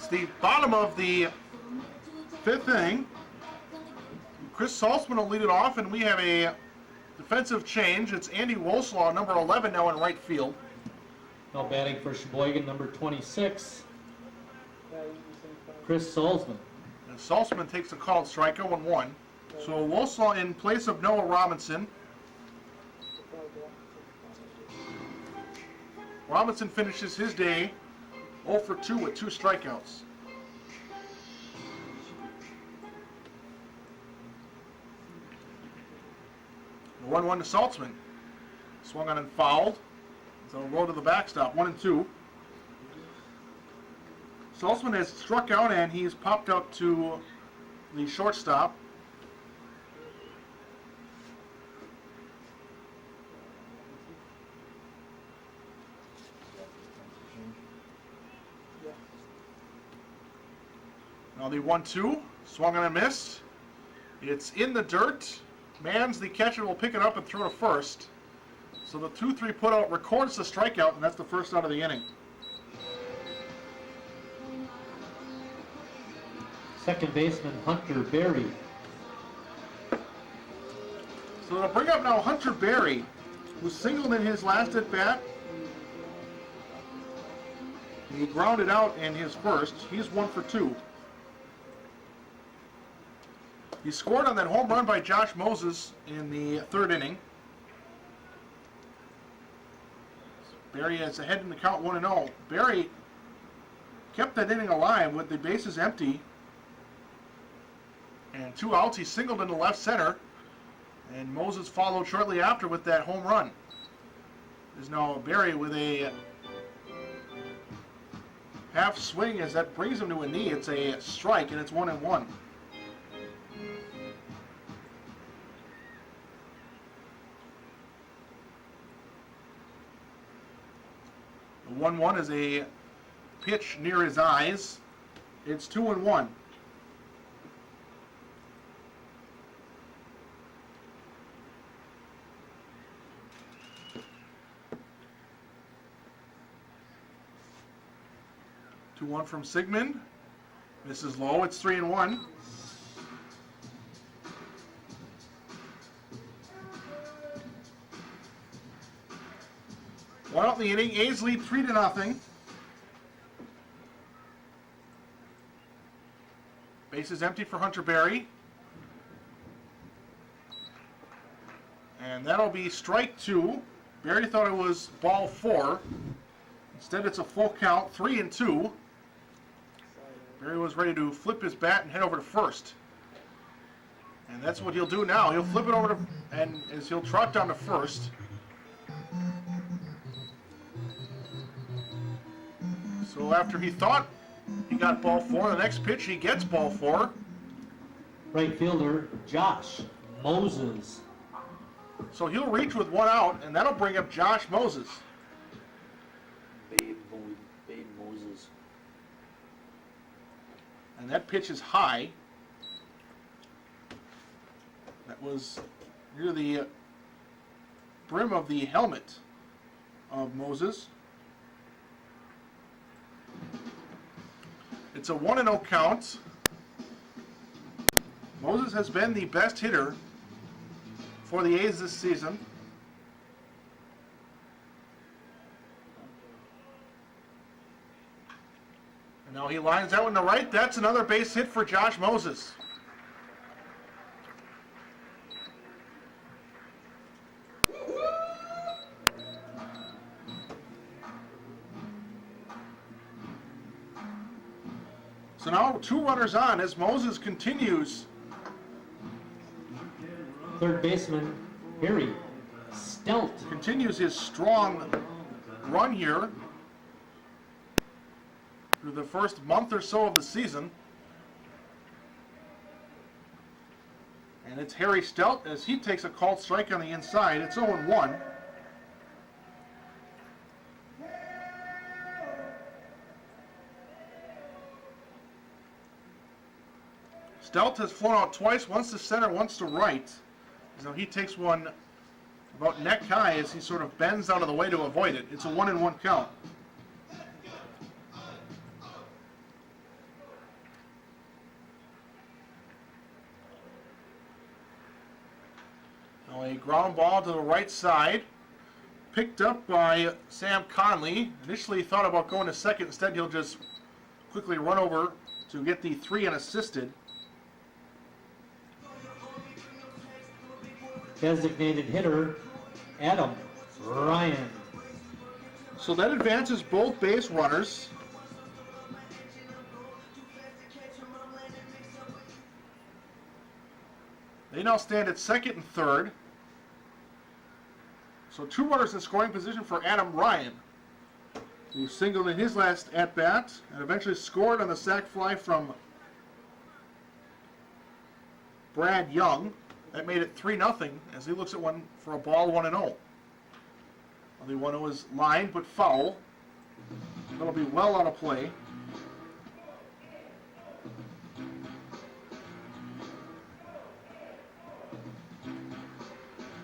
It's the bottom of the fifth inning. Chris Saltzman will lead it off, and we have a defensive change. It's Andy Woslaw, number 11, now in right field. Now batting for Sheboygan, number 26, Chris Saltzman. And Saltzman takes a called strike, 0-1. So Woslaw in place of Noah Robinson. Robinson finishes his day 0 for 2 with 2 strikeouts. The 1-1 to Saltzman. Swung on and fouled. So roll to the backstop, 1-2. Saltzman has struck out and he's popped up to the shortstop. Now the 1-2, swung on and missed. It's in the dirt. Mans, the catcher, will pick it up and throw to first. So the 2-3 putout records the strikeout, and that's the first out of the inning. Second baseman Hunter Pere. So they'll bring up now Hunter Pere, who singled in his last at bat. He grounded out in his first. He's 1 for 2. He scored on that home run by Josh Moses in the third inning. Pere is ahead in the count, 1-0. Pere kept that inning alive with the bases empty. And 2 outs, he singled into left center. And Moses followed shortly after with that home run. There's now Pere with a half swing as that brings him to a knee. It's a strike, and it's 1-1. The 1-1 is a pitch near his eyes. It's 2-1. One from Sigmund. This is low. It's 3-1. One out in the inning. A's lead 3-0. Base is empty for Hunter Pere. And that'll be strike 2. Pere thought it was ball 4. Instead, it's a full count, 3-2. Pere was ready to flip his bat and head over to first. And that's what he'll do now. He'll flip it over to, and as he'll trot down to first. So after he thought he got ball 4, the next pitch he gets ball 4. Right fielder Josh Moses. So he'll reach with 1 out, and that'll bring up Josh Moses. Babe Moses. And that pitch is high. That was near the brim of the helmet of Moses. It's a 1-0 count. Moses has been the best hitter for the A's this season. Now he lines that one to right. That's another base hit for Josh Moses. So now 2 runners on as Moses continues. Third baseman Harry Stelt. Continues his strong run here through the first month or so of the season. And it's Harry Stelt as he takes a called strike on the inside. It's 0-1. Stelt has flown out twice, once to center, once to right. So he takes one about neck high as he sort of bends out of the way to avoid it. It's a 1-1 count. Now a ground ball to the right side. Picked up by Sam Conley. Initially thought about going to second. Instead, he'll just quickly run over to get the 3 unassisted. Designated hitter, Adam Ryan. So that advances both base runners. They now stand at second and third. So 2 runners in scoring position for Adam Ryan, who singled in his last at-bat and eventually scored on the sac fly from Brad Young. That made it 3-0 as he looks at one for a ball 1-0. The one was lined but foul. That'll be well out of play.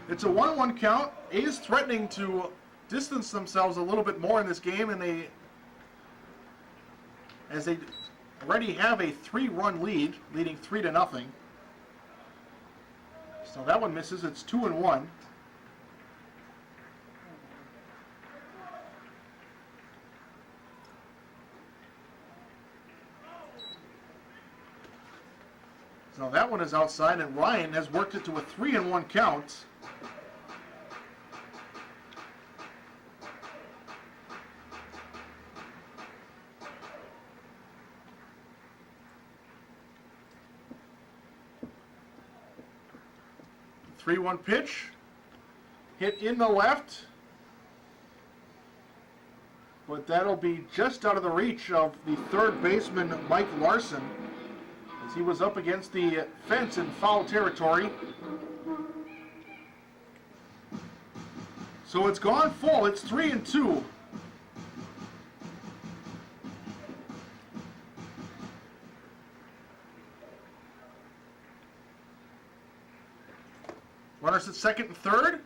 It's a 1-1 count. A's threatening to distance themselves a little bit more in this game, and as they already have a 3-run lead, leading 3-0. So that one misses. It's 2-1. So that one is outside, and Ryan has worked it to a 3-1 count. The 3-1 pitch, hit in the left, but that'll be just out of the reach of the third baseman, Mike Larson, as he was up against the fence in foul territory. So it's gone full. It's 3-2. Runners at second and third.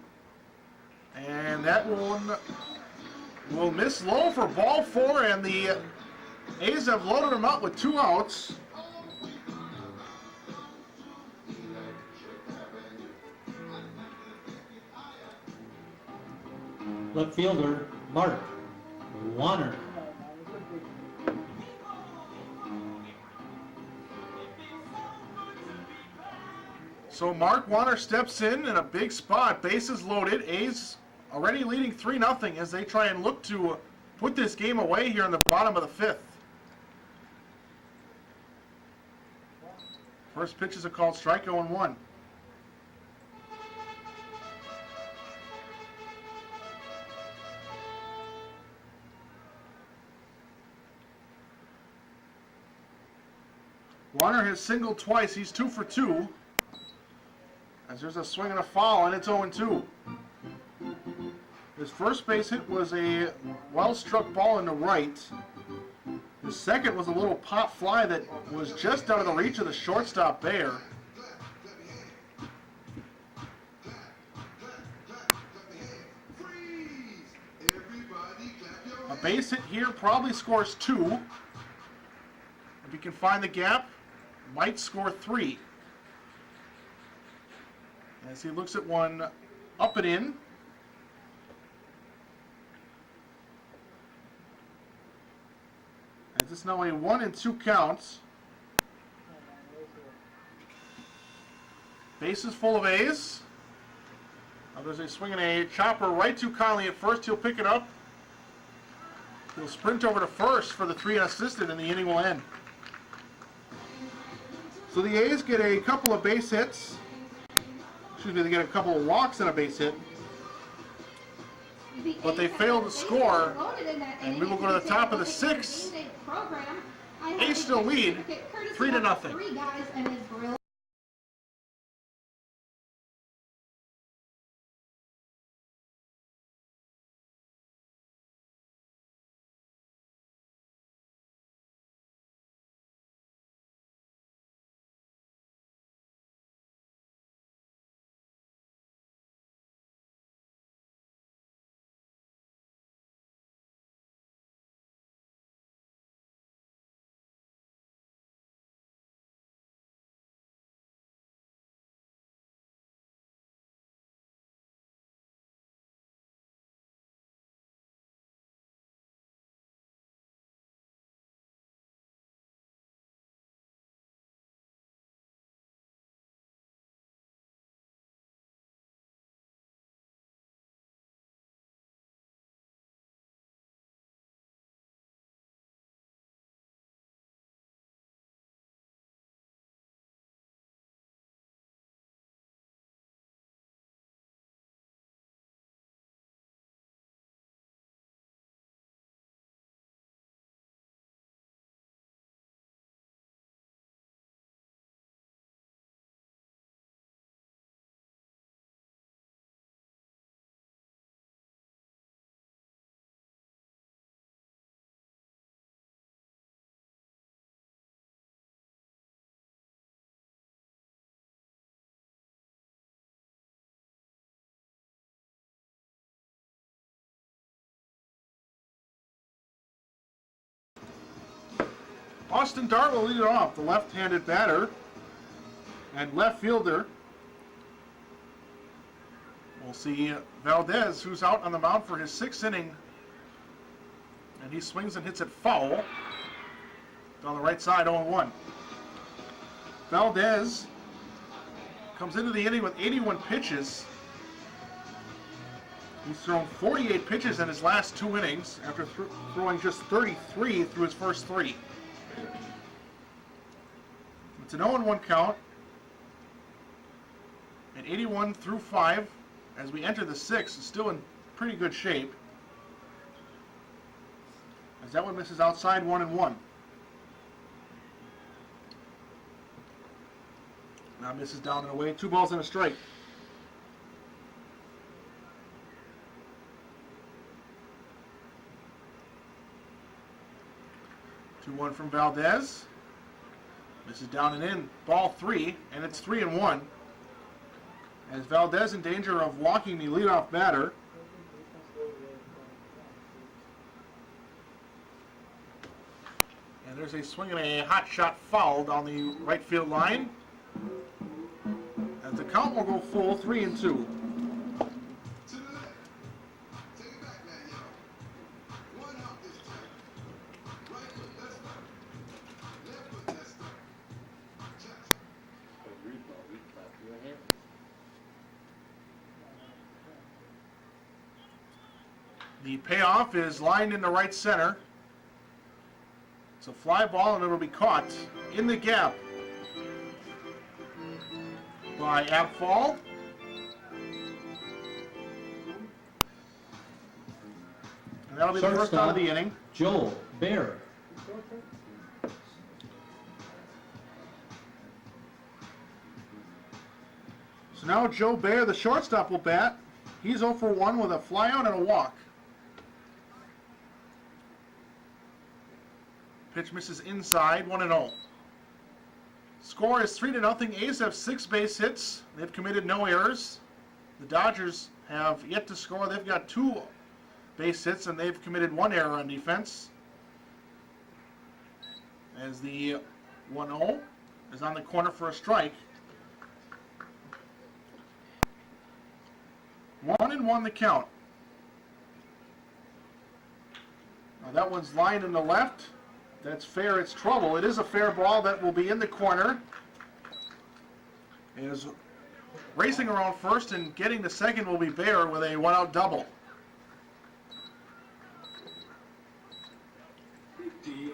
And that one will miss low for ball 4, and the A's have loaded him out with 2 outs. Left fielder, Mark Warner. So Mark Warner steps in a big spot. Bases loaded. A's already leading 3-0 as they try and look to put this game away here in the bottom of the 5th. First pitch is a called strike, 0-1. Warner has singled twice. He's 2 for 2. As there's a swing and a foul, and it's 0-2. His first base hit was a well-struck ball in the right. His second was a little pop fly that was just out of the reach of the shortstop Pere. A base hit here probably scores 2. If he can find the gap, might score 3. As he looks at one up and in. As it's now a 1-2 count. Bases full of A's. Now there's a swing and a chopper right to Conley at first. He'll pick it up. He'll sprint over to first for the 3 unassisted, and the inning will end. So the A's get a couple of base hits. Excuse me, they get a couple of walks and a base hit. But they fail to score, and we will go to the top of the 6th. A's still lead 3-0. Austin Dart will lead it off, the left-handed batter and left fielder. We'll see Valdez, who's out on the mound for his 6th inning. And he swings and hits it foul. Down the right side, 0-1. Valdez comes into the inning with 81 pitches. He's thrown 48 pitches in his last 2 innings after throwing just 33 through his first 3. It's an 0-1 count. And 81 through 5, as we enter the 6th, is still in pretty good shape. As that one misses outside, 1-1. Now misses down and away, 2 balls and a strike. Two one from Valdez. Misses down and in, ball 3, and it's 3-1. As Valdez in danger of walking the leadoff batter. And there's a swing and a hot shot foul down the right field line. As the count will go full, 3-2. The payoff is lined into right center. It's a fly ball and it'll be caught in the gap by Apfall. And that'll be the first out of the inning. Joel Pere. So now Joe Pere, the shortstop, will bat. He's 0 for 1 with a fly out and a walk. Pitch misses inside, 1-0. Score is 3-0. A's have 6 base hits. They've committed no errors. The Dodgers have yet to score. They've got 2 base hits and they've committed 1 error on defense. As the 1-0 is on the corner for a strike. 1-1 the count. Now that one's lined in the left. That's fair, it's trouble. It is a fair ball that will be in the corner. It is racing around first and getting to second will be Pere with a 1-out double. Big deal.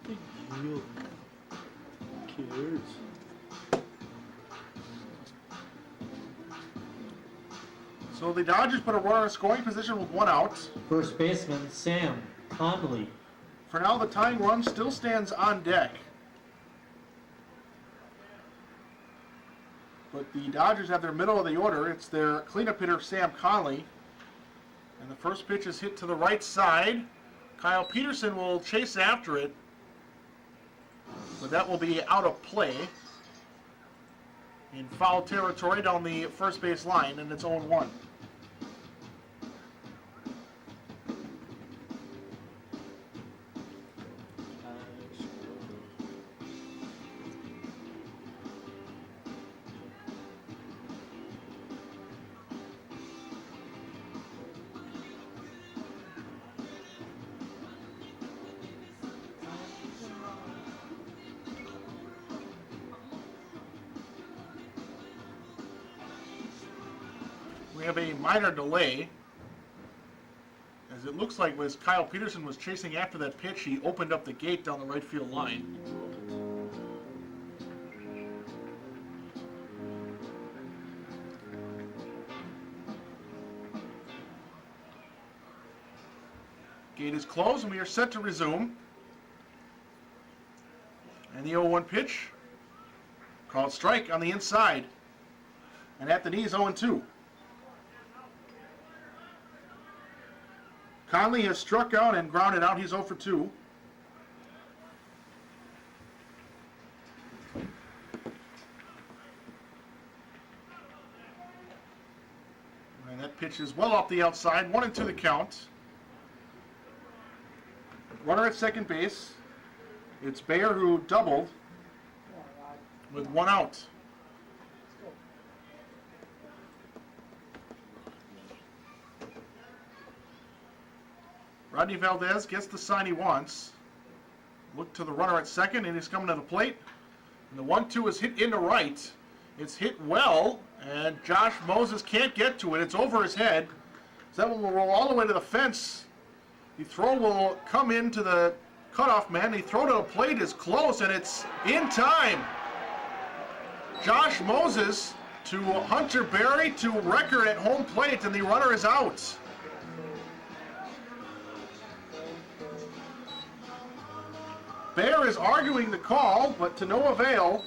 Big deal. Who cares? So the Dodgers put a runner in scoring position with 1 out. First baseman Sam Conley. For now, the tying run still stands on deck. But the Dodgers have their middle of the order. It's their cleanup hitter, Sam Conley. And the first pitch is hit to the right side. Kyle Peterson will chase after it. But that will be out of play. In foul territory down the first base line, and it's 0-1. We have a minor delay, as it looks like as Kyle Peterson was chasing after that pitch, he opened up the gate down the right field line. Gate is closed and we are set to resume. And the 0-1 pitch, called strike on the inside. And at the knees, 0-2. Conley has struck out and grounded out. He's 0 for 2. And that pitch is well off the outside. 1-2 the count. Runner at second base. It's Pere who doubled with 1 out. Rodney Valdez gets the sign he wants. Look to the runner at second, and he's coming to the plate. And the 1-2 is hit into right. It's hit well, and Josh Moses can't get to it. It's over his head. So that one will roll all the way to the fence. The throw will come into the cutoff man. The throw to the plate is close, and it's in time. Josh Moses to Hunter Berry to record at home plate, and the runner is out. Pere is arguing the call, but to no avail.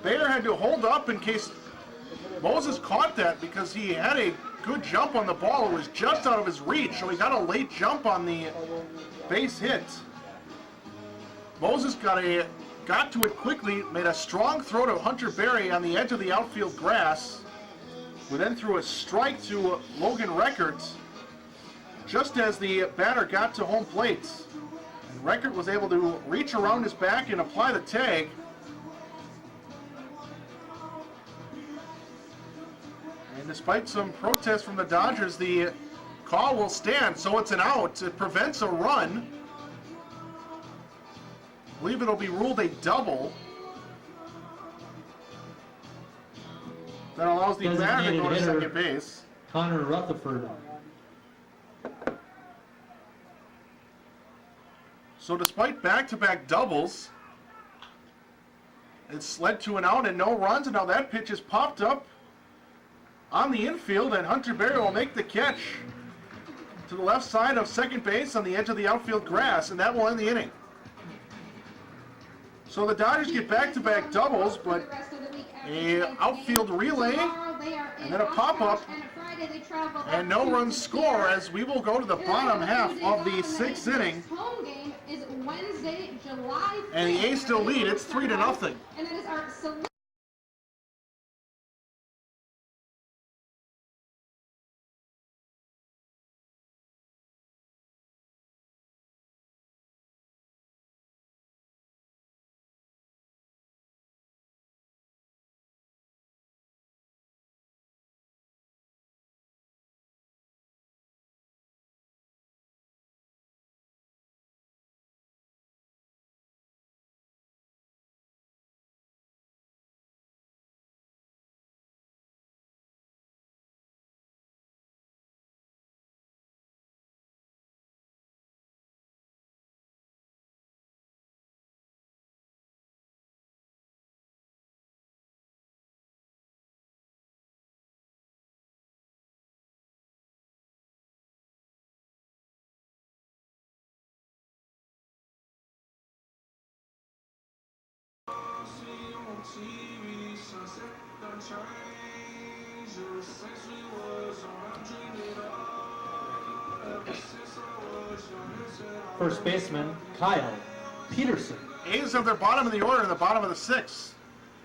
Pere had to hold up in case Moses caught that because he had a good jump on the ball. It was just out of his reach, so he got a late jump on the base hit. Moses got to it quickly, made a strong throw to Hunter Berry on the edge of the outfield grass, who then threw a strike to Logan Records just as the batter got to home plate. And Record was able to reach around his back and apply the tag. And despite some protests from the Dodgers, the call will stand, so it's an out. It prevents a run. I believe it'll be ruled a double. That allows the batter to go to second base. Connor Rutherford. So despite back-to-back doubles, it's led to an out and no runs, and now that pitch is popped up on the infield, and Hunter Berry will make the catch to the left side of second base on the edge of the outfield grass, and that will end the inning. So the Dodgers get back-to-back doubles, but a outfield relay, and then a pop-up, and no runs score as we will go to the bottom half of the 6th inning. And the A's still lead. It's 3-0. And that is our First baseman, Kyle Peterson. A's have their bottom of the order in the bottom of the 6th.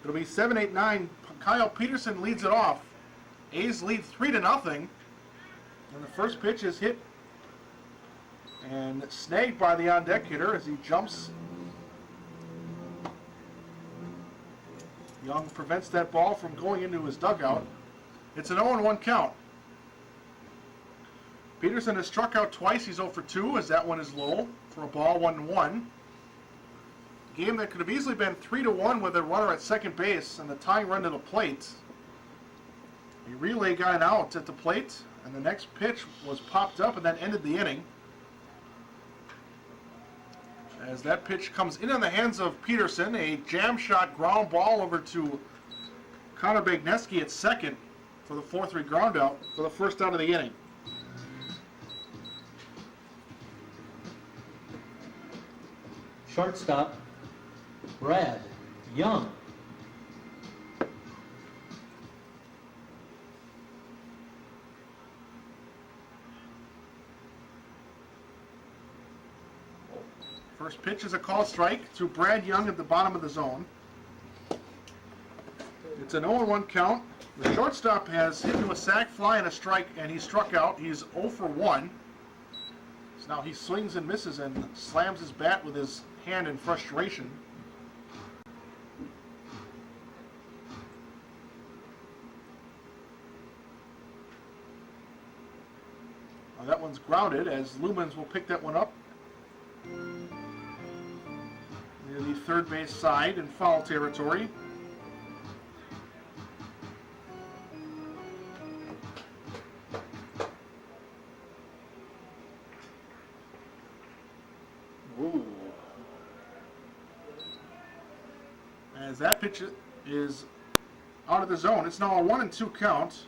It'll be 7, 8, 9. Kyle Peterson leads it off. A's lead 3-0. And the first pitch is hit and snagged by the on-deck hitter as he jumps. Young prevents that ball from going into his dugout. It's an 0-1 count. Peterson has struck out twice. He's 0 for 2 as that one is low for a ball, 1-1. Game that could have easily been 3-1 with a runner at second base and the tying run to the plate. A relay got an out at the plate, and the next pitch was popped up and then ended the inning. As that pitch comes in on the hands of Peterson, a jam shot ground ball over to Connor Bagneski at second for the 4-3 ground out for the first out of the inning. Shortstop, Brad Young. First pitch is a called strike to Brad Young at the bottom of the zone. It's an 0-1 count. The shortstop has hit to a sac fly and a strike, and he struck out. He's 0 for 1. So now he swings and misses and slams his bat with his hand in frustration. Now that one's grounded as Lumens will pick that one up near the third base side in foul territory. Ooh. As that pitch is out of the zone. It's now a 1-2 count.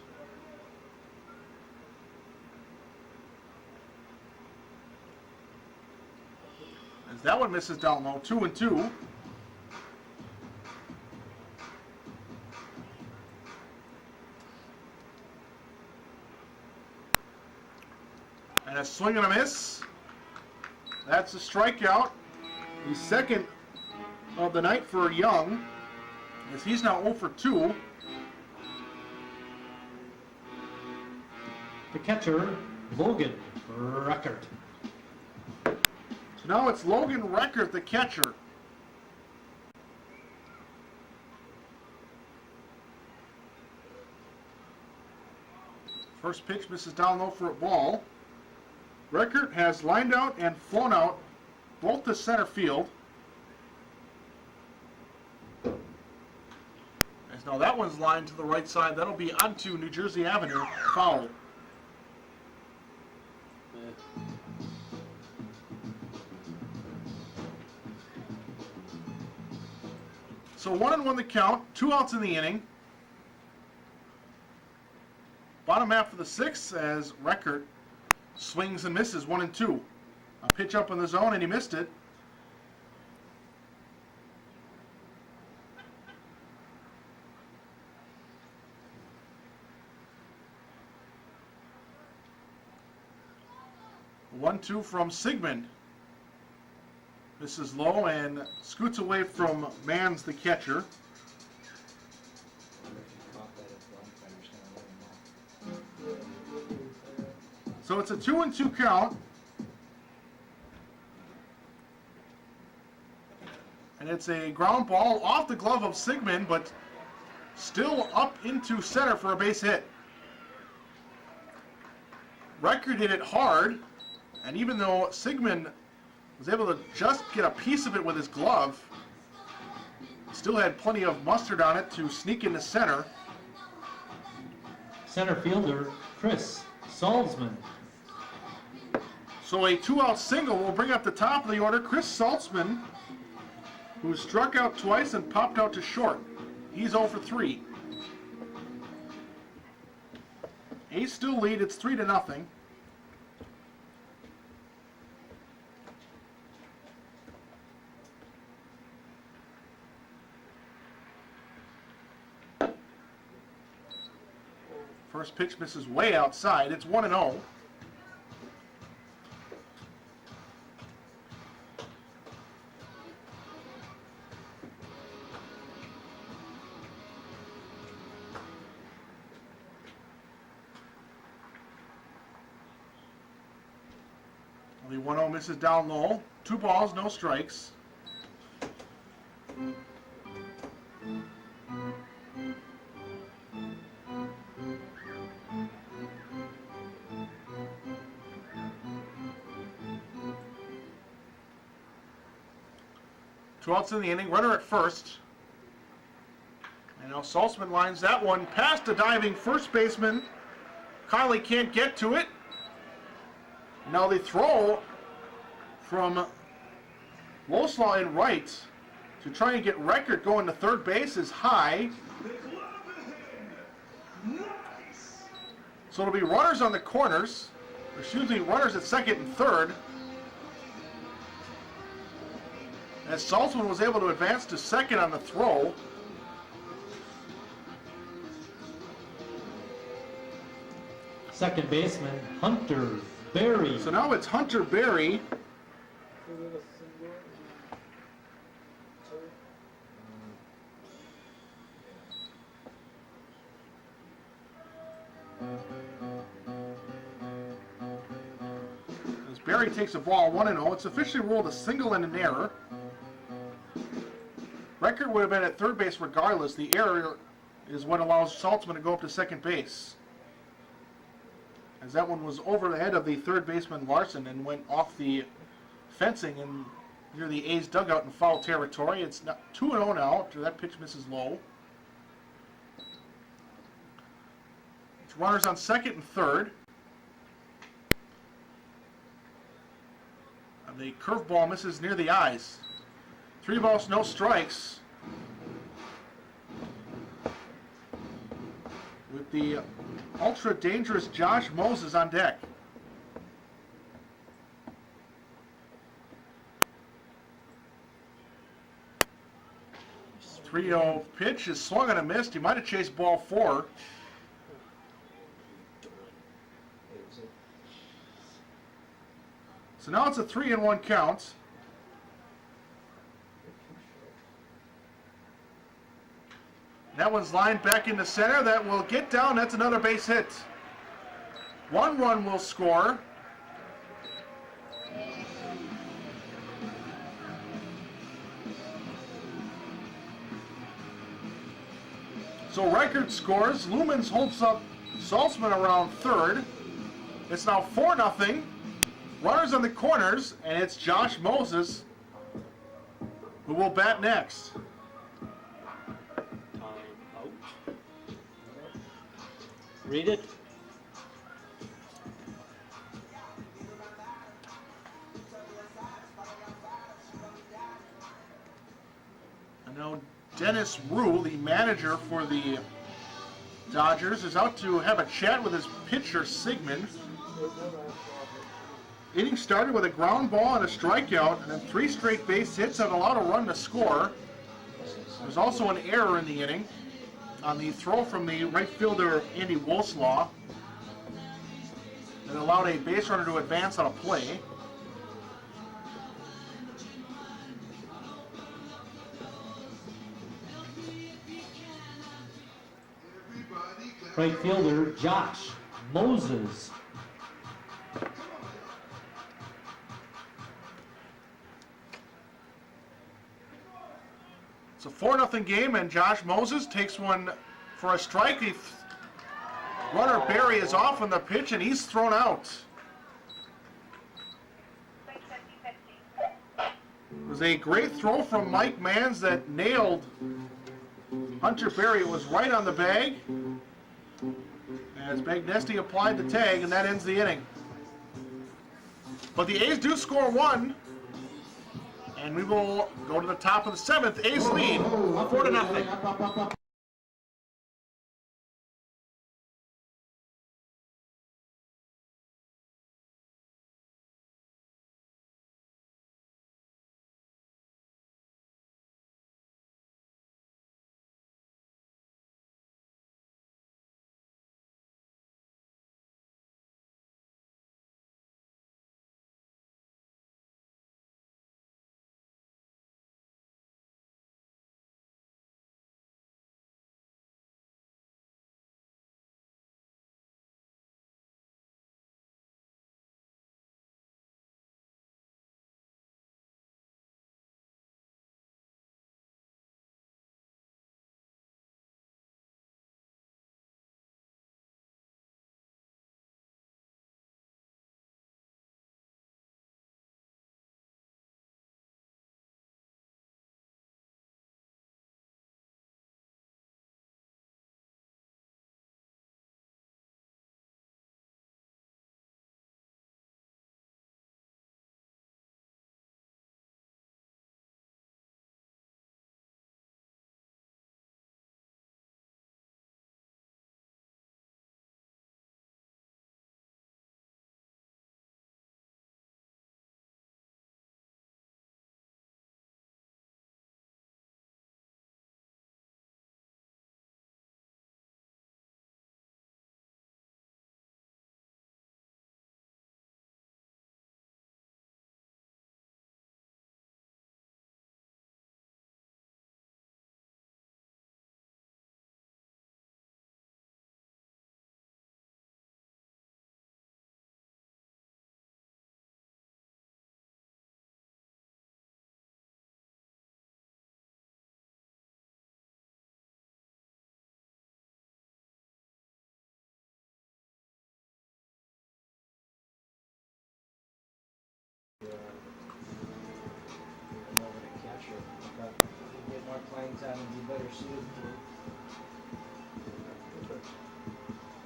As that one misses down low, 2-2. And a swing and a miss. That's a strikeout. The second of the night for Young, as he's now 0 for 2. The catcher, Logan Reckert. So now it's Logan Reckert, the catcher. First pitch misses down low for a ball. Reckert has lined out and flown out both to center field. As now that one's lined to the right side. That'll be onto New Jersey Avenue, foul. So 1-1 the count, 2 outs in the inning. Bottom half of the sixth as Reckert swings and misses 1-2. A pitch up in the zone and he missed it. One, two from Sigmund. This is low and scoots away from Mans, the catcher. So it's a 2-2 count. And it's a ground ball off the glove of Sigmund, but still up into center for a base hit. Reckert hit it hard, and even though Sigmund was able to just get a piece of it with his glove, still had plenty of mustard on it to sneak into center. Center fielder, Chris Salzman. So a 2-out single will bring up the top of the order Chris Saltzman, who struck out twice and popped out to short. He's 0 for 3. A's still lead, it's 3-0. First pitch misses way outside. It's 1-0. The 1-0 misses down low. 2 balls, no strikes. Two outs in the inning, runner at first. And now Saltzman lines that one past a diving first baseman. Conley can't get to it. Now the throw from Loslaw in right to try and get Reckert going to third base is high. So it'll be runners on the corners. Excuse me, runners at second and third. As Saltzman was able to advance to second on the throw. Second baseman, Hunter Berry. So now it's Hunter Berry. Barry takes a ball 1-0. It's officially ruled a single and an error. Record would have been at third base regardless. The error is what allows Saltzman to go up to second base, as that one was over the head of the third baseman Larson and went off the fencing and near the A's dugout in foul territory. It's 2-0 now after that pitch misses low. It's runners on second and third. And the curveball misses near the eyes. 3 balls, no strikes. With the ultra dangerous Josh Moses on deck. 3-0 pitch is swung and a missed. He might have chased ball 4. So now it's a 3-1 count. That one's lined back into center. That will get down. That's another base hit. 1 run will score. So Reichert scores. Lumens holds up Saltzman around third. It's now 4-0. Runners on the corners, and it's Josh Moses who will bat next. Time out. Read it. And now Dennis Rue, the manager for the Dodgers, is out to have a chat with his pitcher, Sigmund. Inning started with a ground ball and a strikeout, and then 3 straight base hits that allowed a run to score. There's also an error in the inning on the throw from the right fielder, Andy Wolslaw, that allowed a base runner to advance on a play. Right fielder Josh Moses. It's a 4-0 game, and Josh Moses takes one for a strike. Runner Barry is off on the pitch, and he's thrown out. It was a great throw from Mike Manns that nailed Hunter Barry. It was right on the bag. As Bagnesty applied the tag, and that ends the inning. But the A's do score 1. And we will go to the top of the 7th. A's lead 4-0.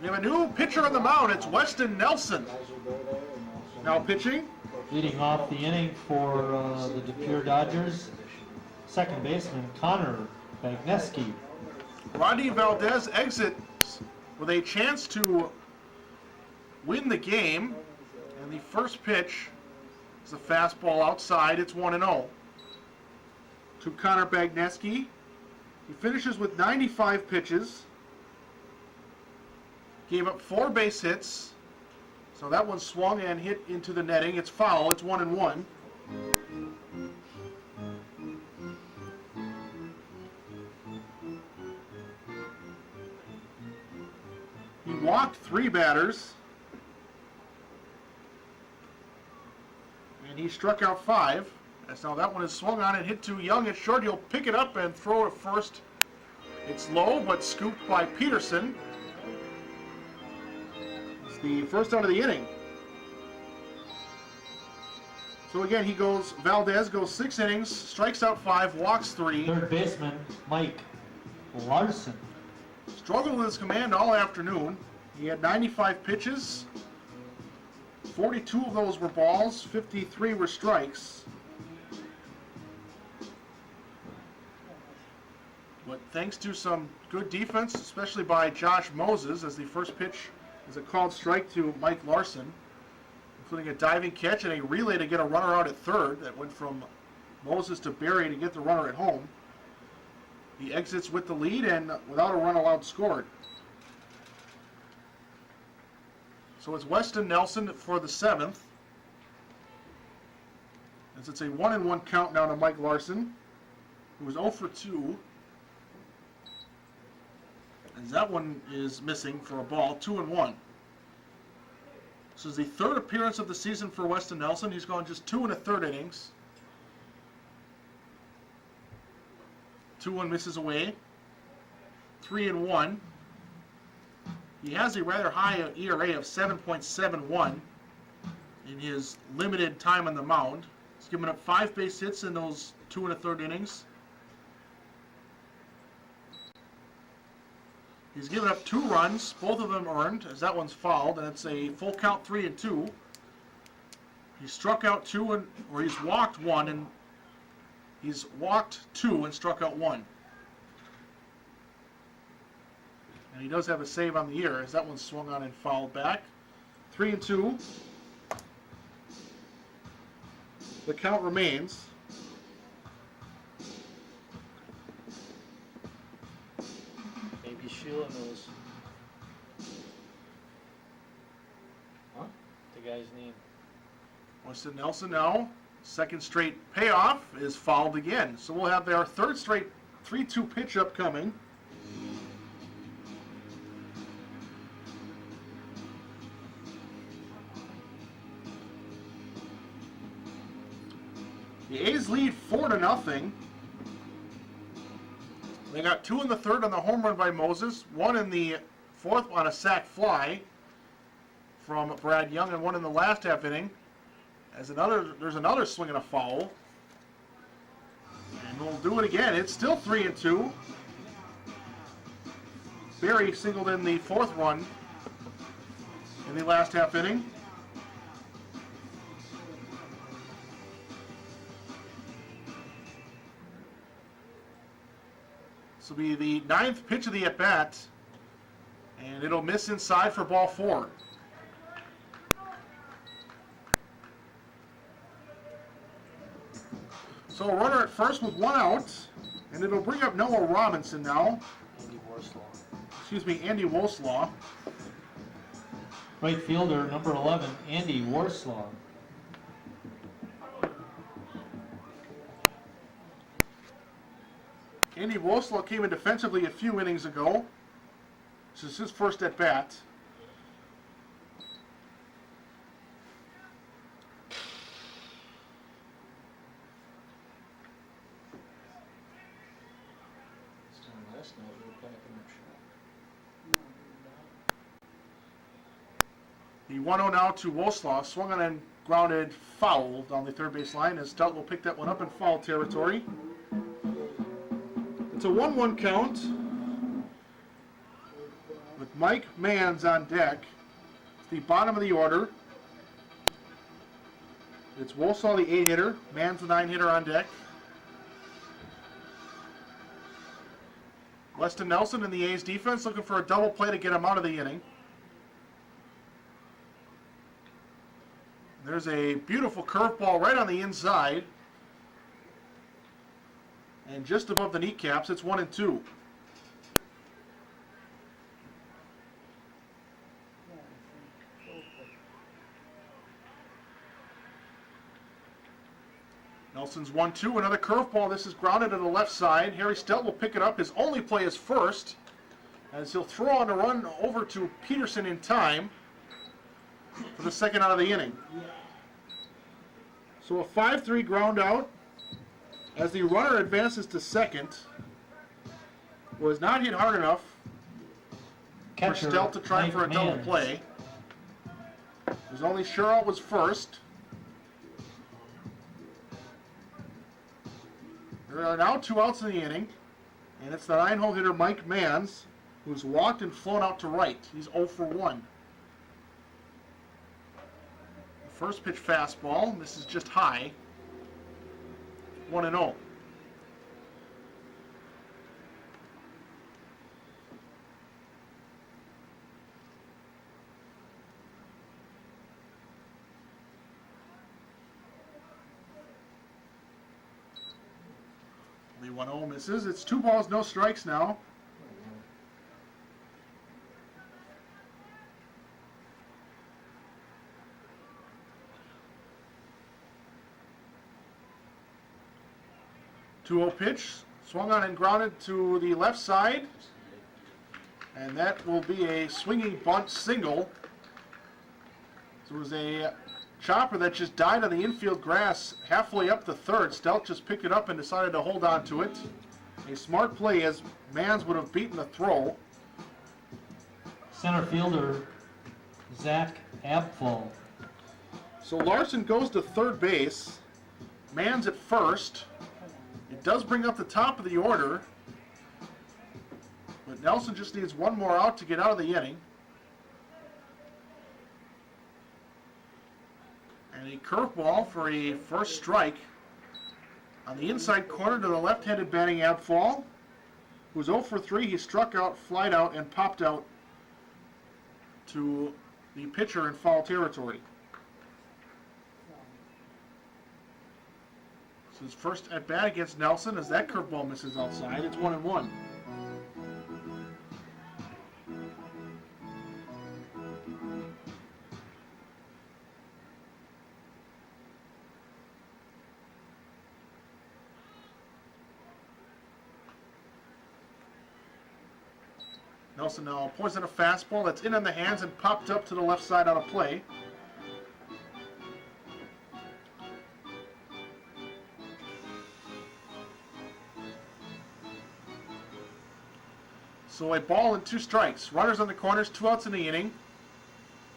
We have a new pitcher on the mound. It's Weston Nelson. Now pitching. Leading off the inning for the De Pere Dodgers, second baseman Connor Bagneski. Rodney Valdez exits with a chance to win the game. And the first pitch is a fastball outside. It's 1-0 to Connor Bagneski. He finishes with 95 pitches. Gave up 4 base hits. So that one swung and hit into the netting. It's foul. It's 1-1. He walked 3 batters. And he struck out 5. As now that one is swung on and hit to Young at short. He'll pick it up and throw it first. It's low, but scooped by Peterson. It's the first out of the inning. So again, Valdez goes 6 innings, strikes out 5, walks 3. Third baseman Mike Larson. Struggled with his command all afternoon. He had 95 pitches. 42 of those were balls, 53 were strikes. But thanks to some good defense, especially by Josh Moses, as the first pitch is a called strike to Mike Larson, including a diving catch and a relay to get a runner out at third that went from Moses to Pere to get the runner at home. He exits with the lead and without a run allowed scored. So it's Weston Nelson for the 7th. As it's a 1-1 count now to Mike Larson, who was 0 for 2. As that one is missing for a ball, 2-1. This is the 3rd appearance of the season for Weston Nelson. He's gone just 2 1/3 innings. 2-1 misses away. 3-1. He has a rather high ERA of 7.71 in his limited time on the mound. He's given up 5 base hits in those 2 1/3 innings. He's given up 2 runs, both of them earned, as that one's fouled, and it's a full count 3-2. He struck out 2, or he's walked 1, and he's walked 2 and struck out 1. And he does have a save on the year, as that one swung on and fouled back. 3-2. The count remains. Maybe Sheila knows. Huh? The guy's name. Weston Nelson now, second straight payoff, is fouled again. So we'll have our 3rd straight 3-2 pitch upcoming. The A's lead 4-0. They got 2 in the 3rd on the home run by Moses, 1 in the 4th on a sac fly from Brad Young, and 1 in the last half inning. There's another swing and a foul. And we'll do it again. It's still 3-2. Pere singled in the 4th run in the last half inning. This will be the 9th pitch of the at-bat, and it'll miss inside for ball 4. So a runner at first with 1 out, and it'll bring up Noah Robinson now. Andy Woslaw. Right fielder number 11, Andy Warslaw. Andy Woslaw came in defensively a few innings ago. This is his first at bat. Last night we were packing up shop. The 1-0 now to Woslaw, swung on and grounded foul down the 3rd base line as Stout will pick that one up in foul territory. it's a 1-1 count with Mike Manns on deck. It's the bottom of the order. It's Wolsaw, the 8-hitter, Manns, the 9-hitter on deck. Weston Nelson in the A's defense looking for a double play to get him out of the inning. There's a beautiful curveball right on the inside. And just above the kneecaps, it's 1-2. Nelson's 1-2, another curveball. This is grounded to the left side. Harry Stelt will pick it up. His only play is first, as he'll throw on a run over to Peterson in time for the second out of the inning. So a 5-3 ground out as the runner advances to second. Was not hit hard enough for Stelt to try for a double play. His only sure out was first. There are now 2 outs in the inning, and it's the 9-hole hitter Mike Manns, who's walked and flown out to right. He's 0 for 1. The first pitch fastball, this is just high, 1-0. The 1-0 misses. It's 2 balls, no strikes now. Two 2-0 pitch, swung on and grounded to the left side, and that will be a swinging bunt single. There was a chopper that just died on the infield grass halfway up the third. Stelt just picked it up and decided to hold on to it. A smart play, as Manns would have beaten the throw. Center fielder Zach Abfall. So Larson goes to third base. Manns at first. It does bring up the top of the order, but Nelson just needs one more out to get out of the inning. And a curveball for a first strike on the inside corner to the left-handed batting Abfall, who's 0 for 3. He struck out, flied out, and popped out to the pitcher in foul territory. So his first at bat against Nelson, as that curveball misses outside. It's 1-1. Nelson now pours in a fastball that's in on the hands and popped up to the left side out of play. So a ball and 2 strikes. Runners on the corners, 2 outs in the inning.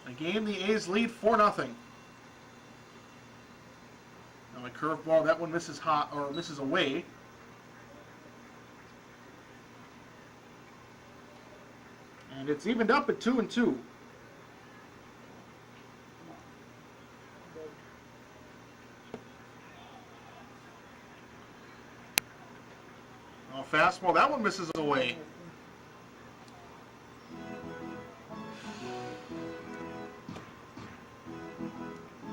A game the A's lead 4-0. Now a curveball, that one misses hot or misses away. And it's evened up at 2-2. Oh, fastball, that one misses away.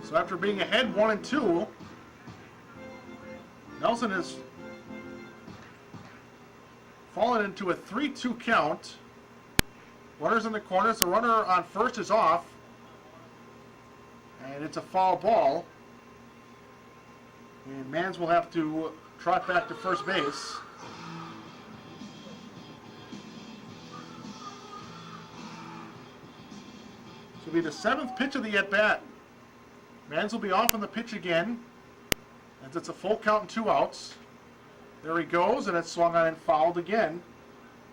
So after being ahead 1-2, Nelson has fallen into a 3-2 count. Runners in the corners. The runner on first is off. And it's a foul ball. And Manns will have to trot back to first base. This will be the 7th pitch of the at-bat. Manns will be off on the pitch again, as it's a full count and 2 outs. There he goes, and it's swung on and fouled again.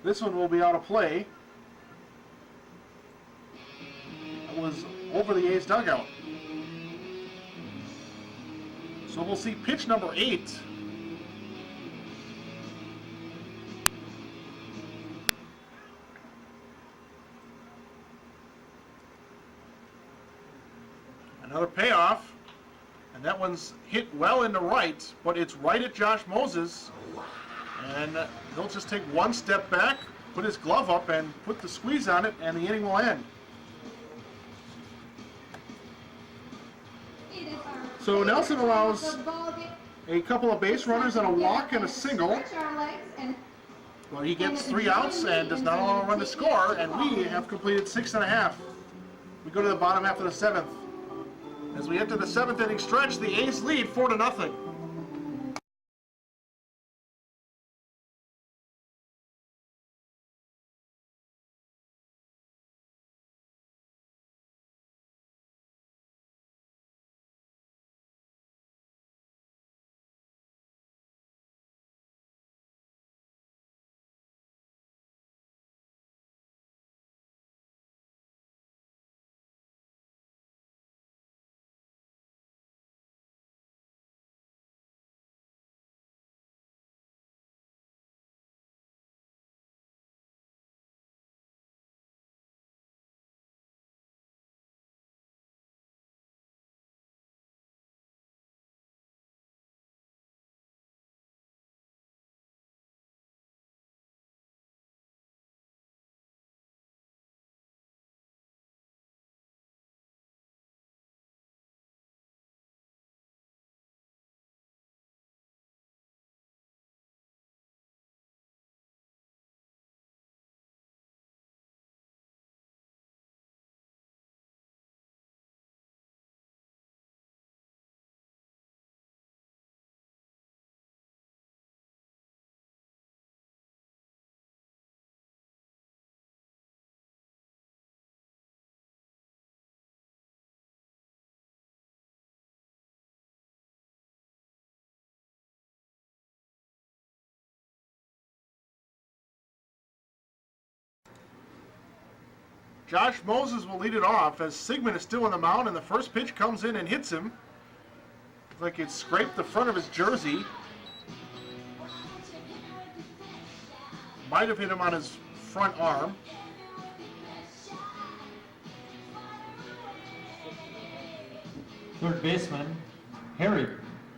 This one will be out of play. Was over the A's dugout. So we'll see pitch number 8. Another payoff. And that one's hit well into right, but it's right at Josh Moses. And he'll just take one step back, put his glove up, and put the squeeze on it, and the inning will end. So Nelson allows a couple of base runners on a walk and a single. Well, he gets 3 outs and does not allow a run to score, and we have completed 6.5. We go to the bottom half of the 7th. As we enter the 7th inning stretch, the A's lead 4-0. Josh Moses will lead it off as Sigmund is still on the mound, and the first pitch comes in and hits him. Looks like it scraped the front of his jersey. Might have hit him on his front arm. Third baseman, Harry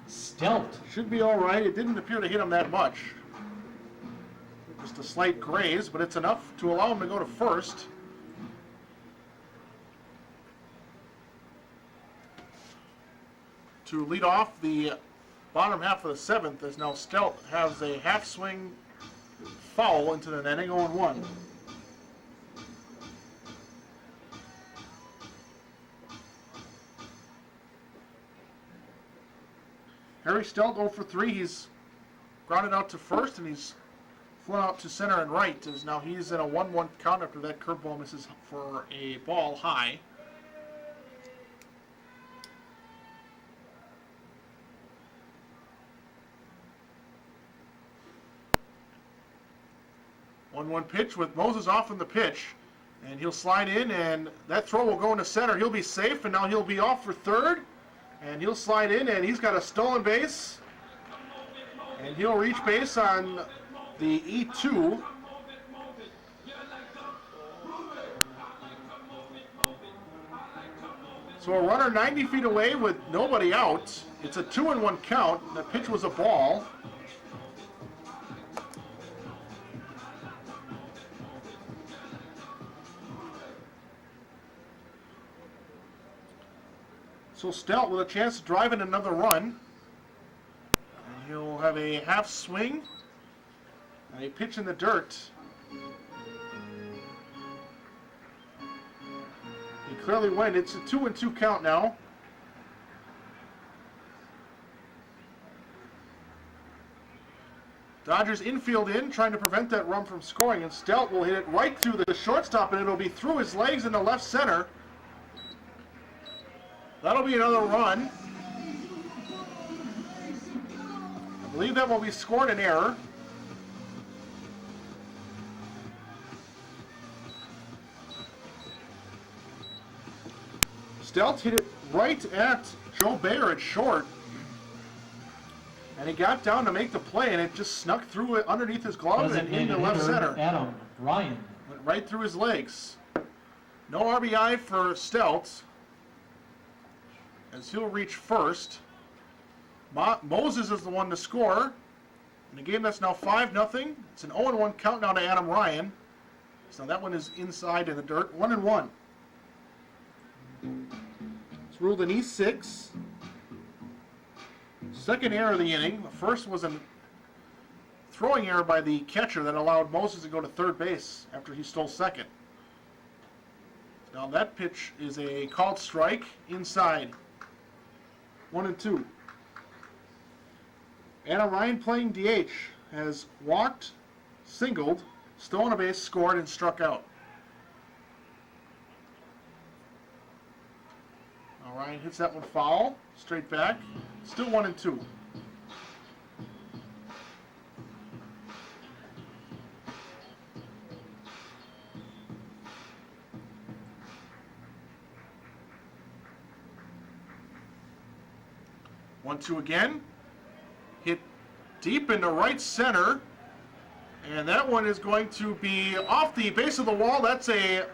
Stelt. Should be all right. It didn't appear to hit him that much. Just a slight graze, but it's enough to allow him to go to first. To lead off the bottom half of the 7th, as now Stelt has a half swing foul into the netting, 0-1. Harry Stelt 0 for 3. He's grounded out to first, and he's flown out to center and right, as now he's in a 1-1 count after that curveball misses for a ball high. One pitch with Moses off from the pitch, and he'll slide in, and that throw will go into center. He'll be safe, and now he'll be off for third, and he'll slide in, and he's got a stolen base, and he'll reach base on the E2. So a runner 90 feet away with nobody out. It's a 2-1 count. The pitch was a ball. So Stelt with a chance to drive in another run. And he'll have a half swing. A pitch in the dirt. He clearly went. It's a 2-2 count now. Dodgers infield in, trying to prevent that run from scoring, and Stelt will hit it right through the shortstop, and it'll be through his legs in the left center. That'll be another run. I believe that will be scored in error. Stelt hit it right at Joe Bayer at short. And he got down to make the play, and it just snuck through it underneath his glove and into left center. Adam Ryan. Went right through his legs. No RBI for Stelt. as he'll reach first. Moses is the one to score. In a game that's now 5-0. It's an 0-1 count now to Adam Ryan. So that one is inside in the dirt. 1-1. It's ruled an E6. Second error of the inning. The first was a throwing error by the catcher that allowed Moses to go to third base after he stole second. Now that pitch is a called strike inside. 1-2. Adam Ryan playing DH has walked, singled, stolen a base, scored, and struck out. Now Ryan hits that one foul, straight back. Still 1-2. One, two again. Hit deep into right center. And that one is going to be off the base of the wall. That's a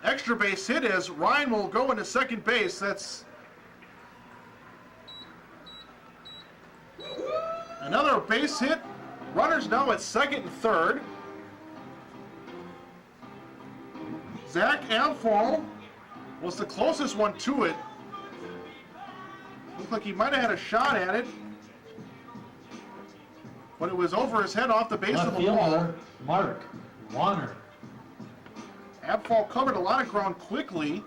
extra base hit as Ryan will go into second base. That's another base hit. Runners now at second and third. Zach Amfall was the closest one to it. Looked like he might have had a shot at it, but it was over his head off the base of the wall. Mark Warner. Amfall covered a lot of ground quickly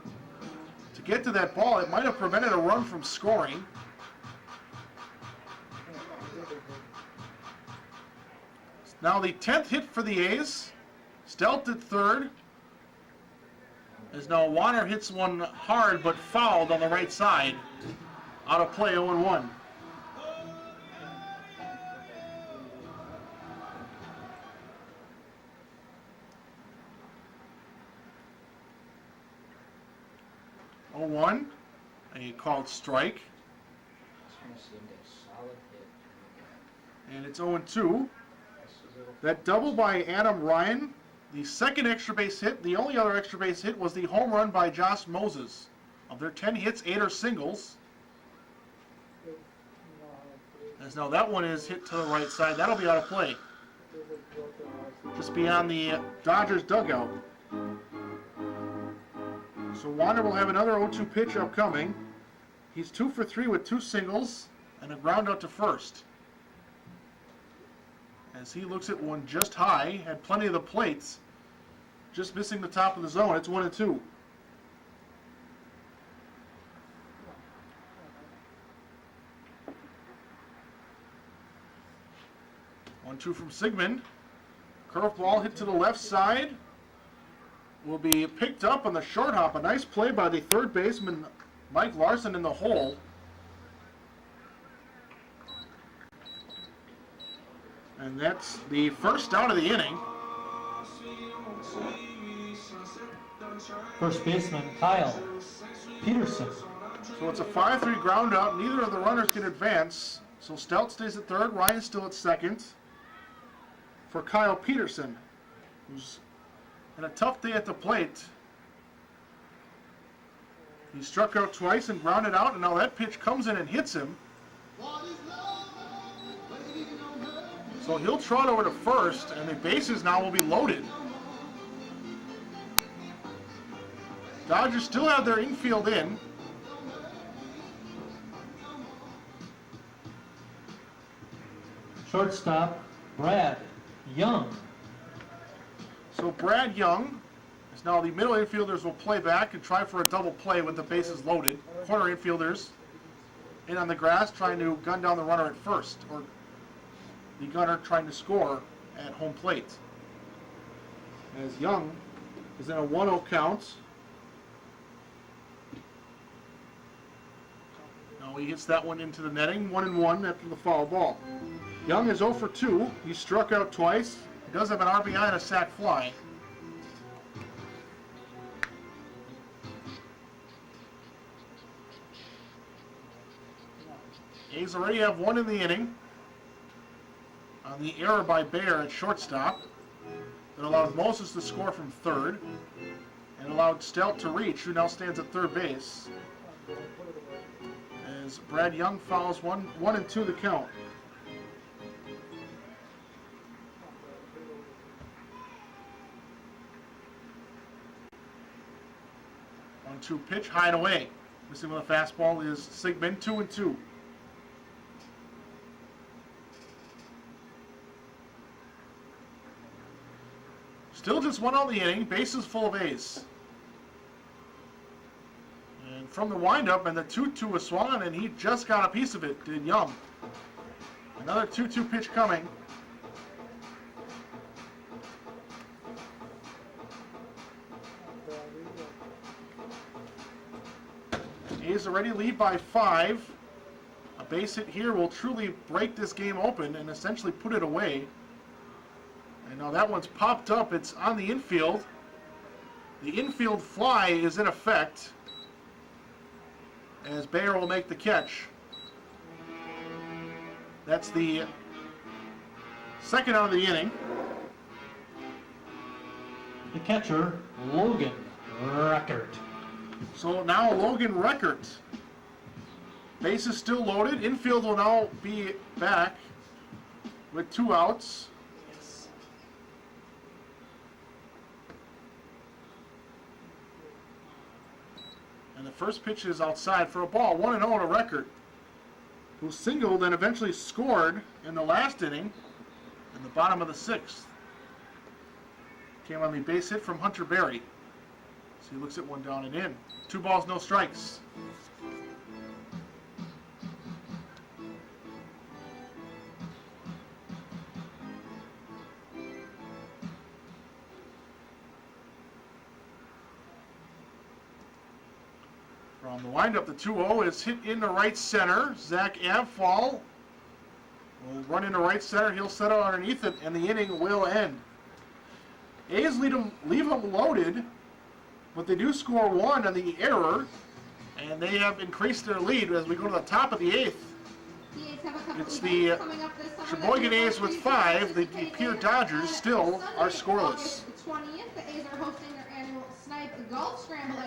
to get to that ball. It might have prevented a run from scoring. Now the 10th hit for the A's. Stelt at third. As now Warner hits one hard but fouled on the right side. Out of play, 0-1. A called strike. And it's 0-2. That double by Adam Ryan, the second extra base hit. The only other extra base hit was the home run by Josh Moses. Of their 10 hits, 8 are singles. As now that one is hit to the right side. That'll be out of play. Just beyond the Dodgers dugout. So Wander will have another 0-2 pitch upcoming. He's 2 for 3 with 2 singles and a ground out to first. As he looks at one just high, had plenty of the plates, just missing the top of the zone. It's 1-2. One-two from Sigmund. Curveball hit to the left side. Will be picked up on the short hop. A nice play by the third baseman, Mike Larson, in the hole. And that's the first out of the inning. First baseman Kyle Peterson. So it's a 5-3 ground out. Neither of the runners can advance. So Stelt stays at third. Ryan still at second. For Kyle Peterson, who's had a tough day at the plate. He struck out twice and grounded out, and now that pitch comes in and hits him. So he'll trot over to first, and the bases now will be loaded. Dodgers still have their infield in. Shortstop Brad Young. So Brad Young is now the middle infielders will play back and try for a double play with the bases loaded. Corner infielders in on the grass trying to gun down the runner at first, or the gunner trying to score at home plate. As Young is in a 1-0 count. Now he hits that one into the netting, 1-1 after the foul ball. Young is 0 for 2. He struck out twice. He does have an RBI and a sac fly. A's already have one in the inning on the error by Pere at shortstop that allowed Moses to score from third and allowed Stelt to reach, who now stands at third base. as Brad Young fouls 1-2 the count. 1-2 pitch, high and away. Missing with a fastball is Sigmund, 2-2. Still just one out in the inning, bases full of A's. And from the windup, and the 2-2 was swung, and he just got a piece of it, did Young. Another 2-2 pitch coming. A's already lead by 5. A base hit here will truly break this game open and essentially put it away. And now that one's popped up. It's on the infield. The infield fly is in effect as Pere will make the catch. That's the second out of the inning. The catcher, Logan Record. So now Logan Record. Base is still loaded. Infield will now be back with 2 outs. And the first pitch is outside for a ball. 1-0 to Record, who singled and eventually scored in the last inning in the bottom of the 6th. Came on the base hit from Hunter Berry. So he looks at one down and in. 2 balls, no strikes. From the windup, the 2-0 is hit into right center. Zach Abfall will run into right center. He'll settle underneath it, and the inning will end. A's leave them loaded, but they do score 1 on the error, and they have increased their lead as we go to the top of the 8th. It's the Sheboygan A's with 5. The Pere Dodgers still are scoreless. August 20th, the A's are hosting their annual Snipe Golf Scramble.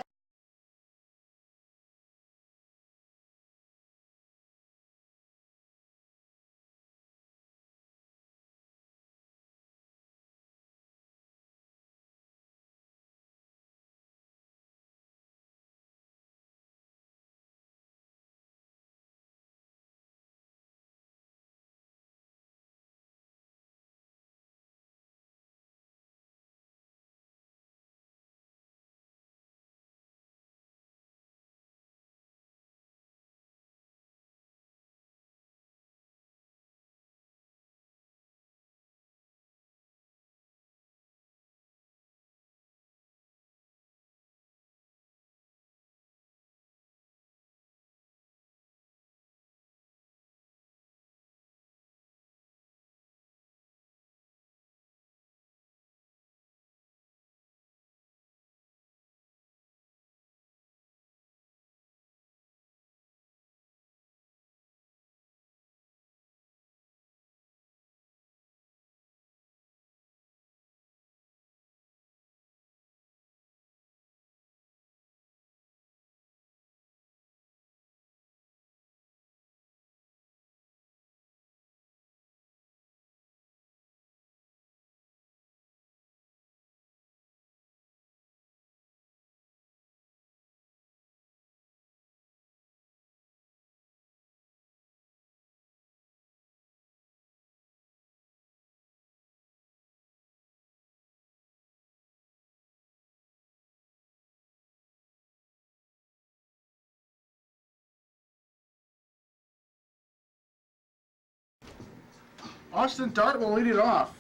Austin Dart will lead it off.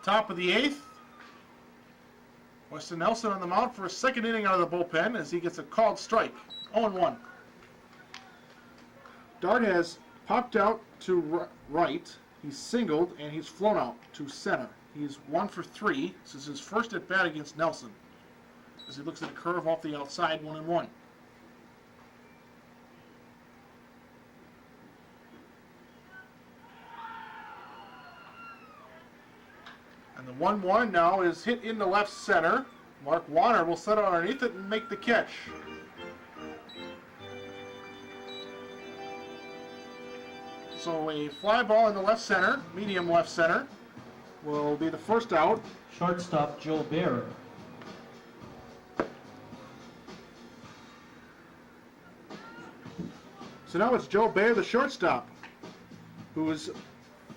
Top of the 8th. Weston Nelson on the mound for a second inning out of the bullpen as he gets a called strike. 0-1. Dart has popped out to right. He's singled and he's flown out to center. He's 1 for 3. This is his first at bat against Nelson as he looks at a curve off the outside, 1-1. And the 1-1 now is hit into left center. Mark Warner will set it underneath it and make the catch. So a fly ball in the left center, medium left center, will be the first out. Shortstop Joe Bear. So now it's Joe Bear, the shortstop, who is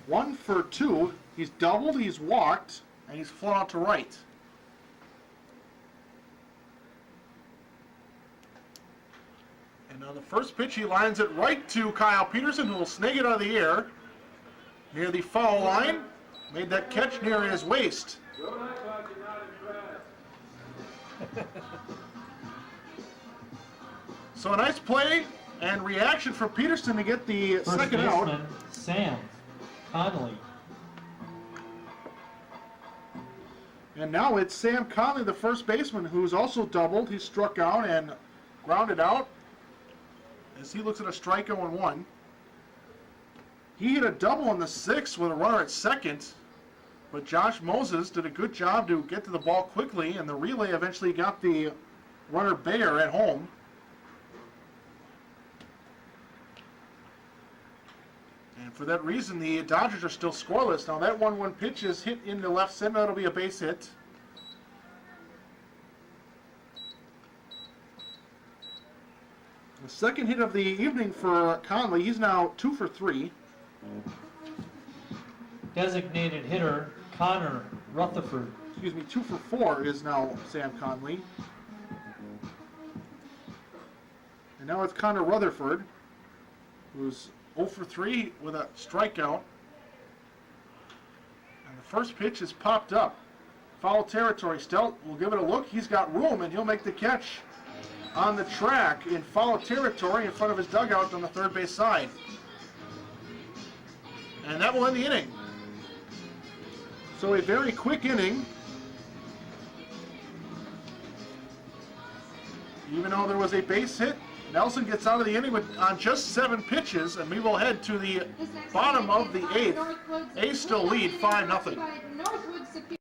1 for 2. He's doubled, he's walked, and he's flown out to right. And on the first pitch, he lines it right to Kyle Peterson, who will snag it out of the air near the foul line. Made that catch near his waist. So a nice play and reaction from Peterson to get the First second baseman, out. Sam Connolly. And now it's Sam Conley, the first baseman, who's also doubled. He struck out and grounded out as he looks at a strike 0-1. He hit a double in the 6th with a runner at second, but Josh Moses did a good job to get to the ball quickly, and the relay eventually got the runner Bayer at home. And for that reason, the Dodgers are still scoreless. Now that 1-1 pitch is hit into left center. That'll be a base hit. The second hit of the evening for Conley. He's now 2 for 3. Designated hitter Connor Rutherford. 2 for 4 is now Sam Conley. And now it's Connor Rutherford, who's 0 for 3 with a strikeout. And the first pitch is popped up. Foul territory. Stelt will give it a look. He's got room, and he'll make the catch on the track in foul territory in front of his dugout on the third base side. And that will end the inning. So a very quick inning. Even though there was a base hit, Nelson gets out of the inning on just 7 pitches, and we will head to the This next bottom inning of the is 8th. Northwood's A's still cleanup lead inning 5-0. brought to you by Northwood Superior.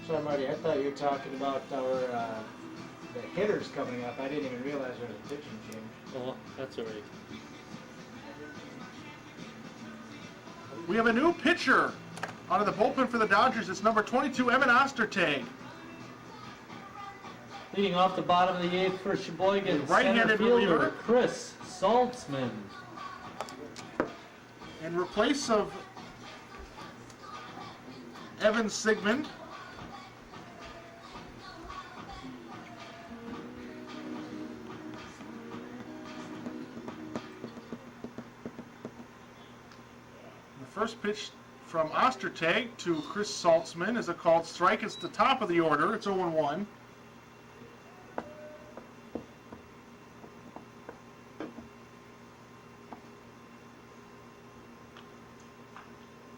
Sorry, Marty, I thought you were talking about our the hitters coming up. I didn't even realize there was a pitching change. Oh, that's all right. We have a new pitcher out of the bullpen for the Dodgers. It's number 22, Evan Ostertag. Leading off the bottom of the 8th for Sheboygan, Right-handed center fielder reliever. Chris Saltzman. In replace of Evan Sigmund. The first pitch from Ostertag to Chris Saltzman is a called strike. It's the top of the order. It's 0-1.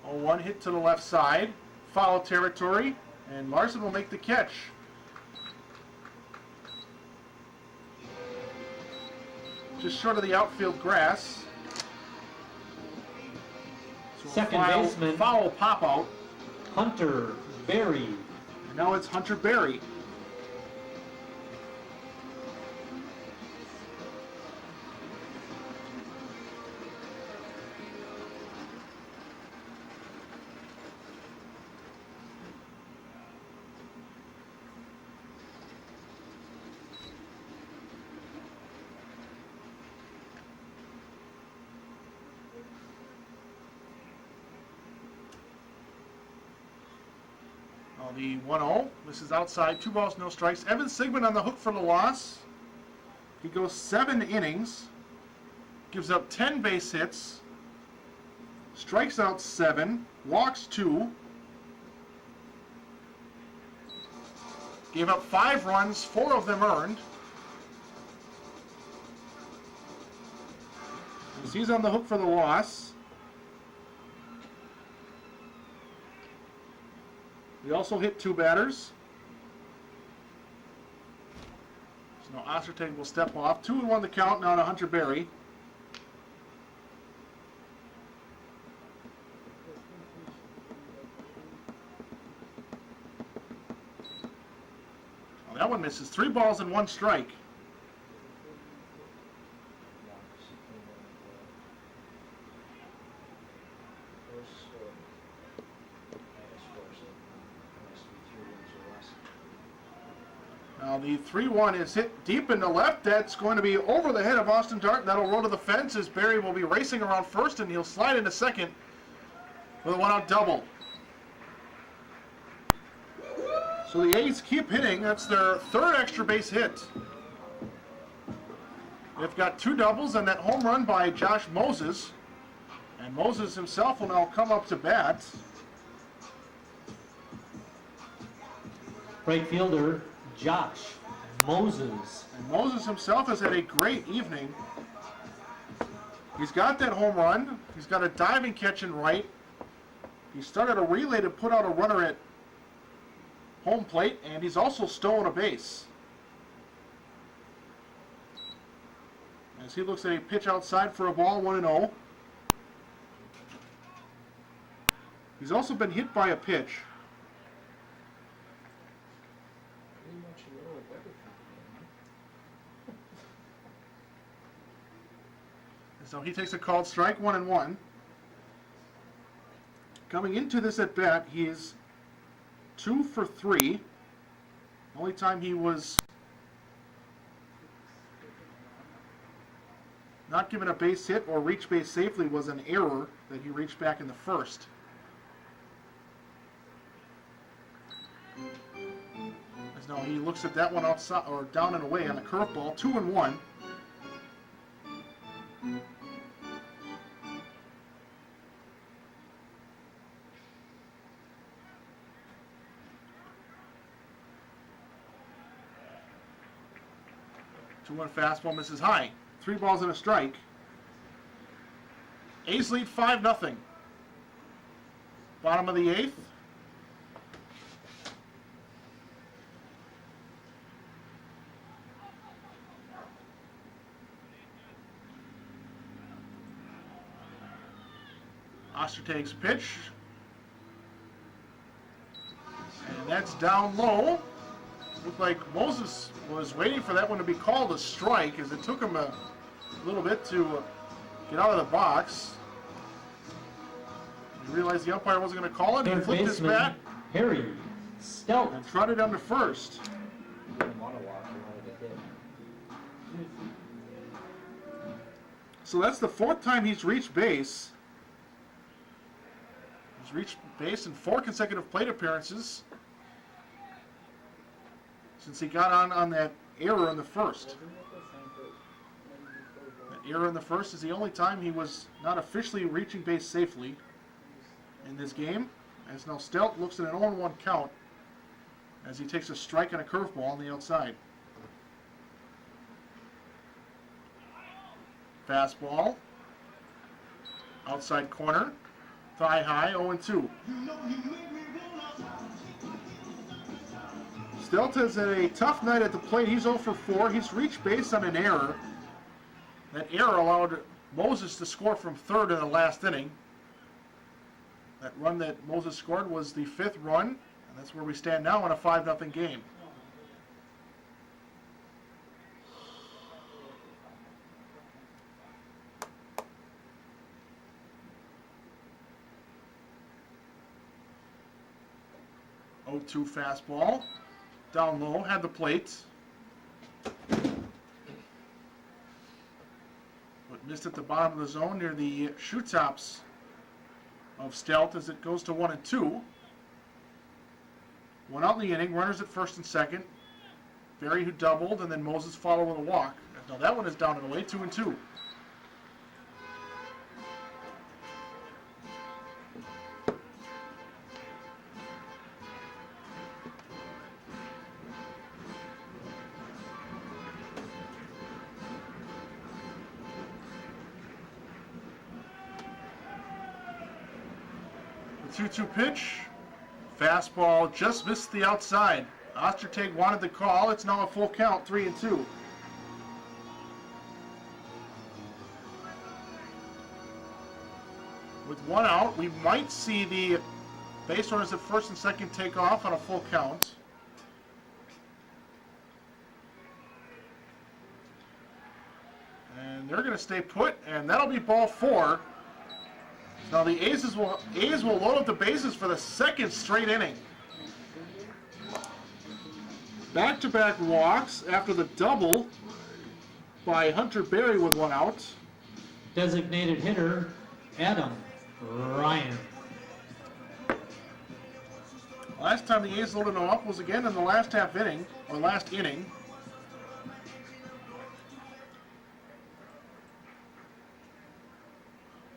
One hit to the left side. foul territory, and Larson will make the catch. Just short of the outfield grass. So Second baseman. Foul pop out. Hunter Berry. And now it's Hunter Berry. The 1-0. This is outside. 2 balls, no strikes. Evan Sigmund on the hook for the loss. He goes 7 innings. Gives up 10 base hits. Strikes out 7. Walks 2. Gave up 5 runs. 4 of them earned. As he's on the hook for the loss. We also hit 2 batters. So now Ostertag will step off. 2-1 the count now to Hunter Berry. Oh, that one misses. 3 balls and 1 strike. Now the 3-1 is hit deep in the left. That's going to be over the head of Austin Dart. That'll roll to the fence as Berry will be racing around first, and he'll slide into second with a 1-out double. So the A's keep hitting. That's their 3rd extra base hit. They've got 2 doubles and that home run by Josh Moses. And Moses himself will now come up to bat. Right fielder Josh Moses. And Moses himself has had a great evening. He's got that home run. He's got a diving catch in right. He started a relay to put out a runner at home plate, and he's also stolen a base. As he looks at a pitch outside for a ball, 1-0. He's also been hit by a pitch. So he takes a called strike, 1-1. Coming into this at bat, he is 2 for 3. The only time he was not given a base hit or reached base safely was an error that he reached back in the first. As now he looks at that one outside or down and away on a curveball, 2-1. One fastball misses high. 3 balls and a strike. A's lead 5-0. Bottom of the 8th. Ostertag's pitch. And that's down low. Looked like Moses was waiting for that one to be called a strike, as it took him a little bit to get out of the box. He realized the umpire wasn't going to call it. He flipped his bat. Harry Stout. And trotted down to first. So that's the 4th time he's reached base. He's reached base in 4 consecutive plate appearances since he got on that error in the first. That error in the first is the only time he was not officially reaching base safely in this game. As now Stout looks at an 0-1 count as he takes a strike and a curveball on the outside. Fastball. Outside corner. Thigh high, 0-2. Stelta's had a tough night at the plate. He's 0 for 4. He's reached base on an error. That error allowed Moses to score from third in the last inning. That run that Moses scored was the 5th run, and that's where we stand now in a 5-0 game. Oh, 0-2 fastball. Down low, had the plate. But missed at the bottom of the zone near the shoe tops of Stelt as it goes to 1-2. 1 out in the inning, runners at first and second. Pere who doubled, and then Moses followed with a walk. Now that one is down and away, 2-2. The 2-2 pitch. Fastball just missed the outside. Ostertag wanted the call. It's now a full count, 3-2. With 1 out, we might see the base runners at first and second take off on a full count. And they're going to stay put, and that'll be ball 4. Now the A's will load up the bases for the 2nd straight inning. Back-to-back walks after the double by Hunter Pere with 1 out. Designated hitter, Adam Ryan. Last time the A's loaded them up was again in the last inning.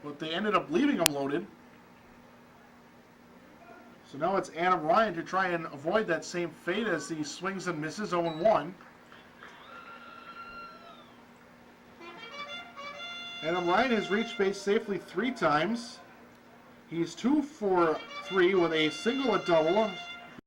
But they ended up leaving them loaded. So now it's Adam Ryan to try and avoid that same fate as he swings and misses 0-1. Adam Ryan has reached base safely 3 times. He's 2 for 3 with a single, a double,